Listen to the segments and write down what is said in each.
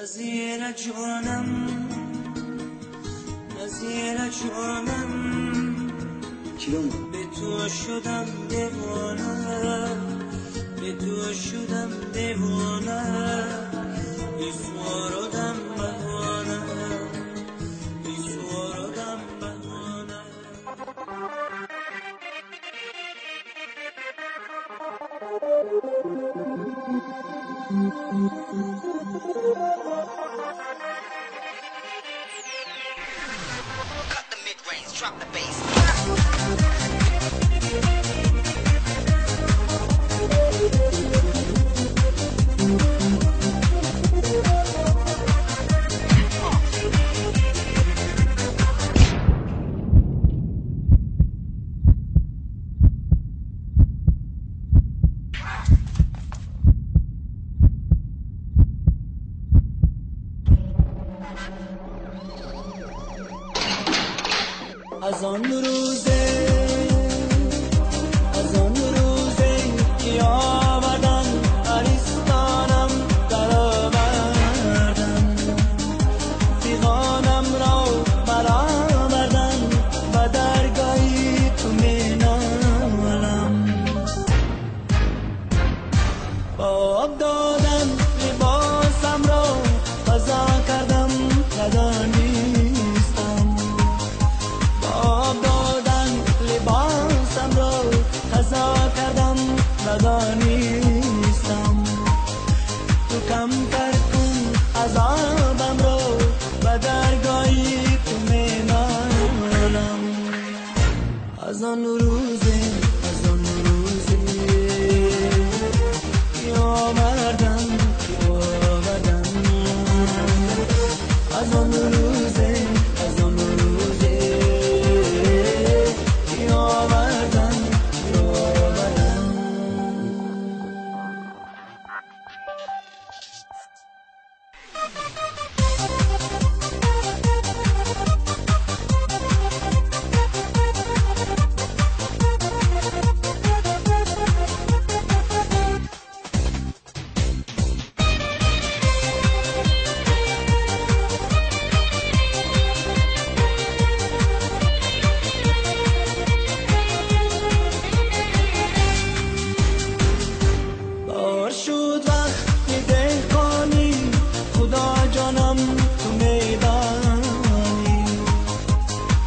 نظیر جانم به تو شدم دیوانه به تو شدم دیوانه بیسوارادم بهانه بیسوارادم بهانه Cut the mid-range, drop the bass. از آن روزه که آمدن عریستانم در آوردن پیغانم را برآوردن و درگاهی تو می نالم با آب دادن لباسم را قضا کردم ندانستم آب دادن لباسم را قضا کردم ندانستم تو کمتر کن عذابم را به درگاهی تو می نالم از آن روزه که آوردن از آن روزه شد وقتی دهقانی خدا جانم تو میدانی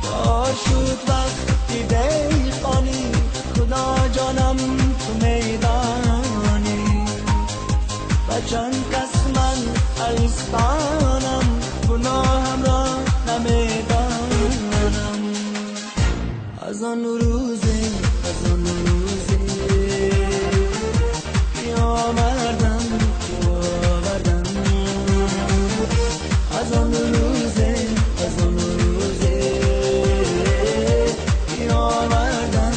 بار شد وقتی دهقانی خدا جانم تو میدانی و چند کس من عریستانم گناهم را نمیدانم از آن روزه آوردن از آن روزه آوردن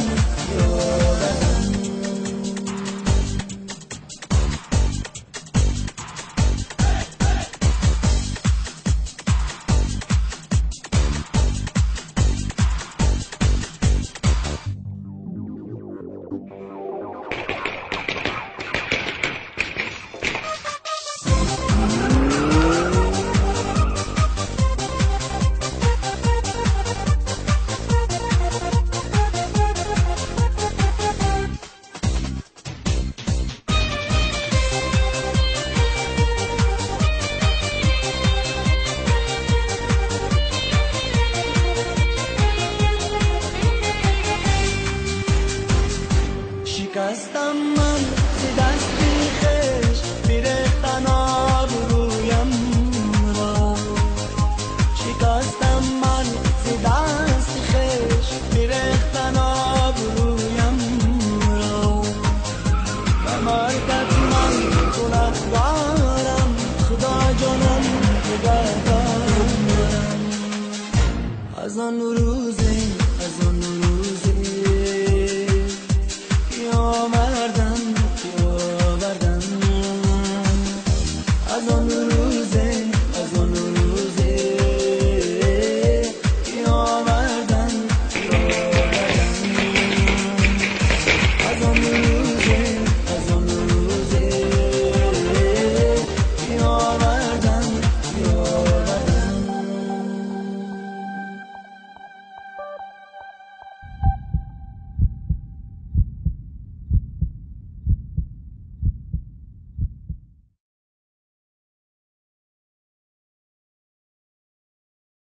شکستم من ز دستی خش میرختن آبرویم را شکستم من ز دستی خش میرختن آبرویم را و مرگت من گنه‌گارم خدا جانم نگهدارم از آن روزه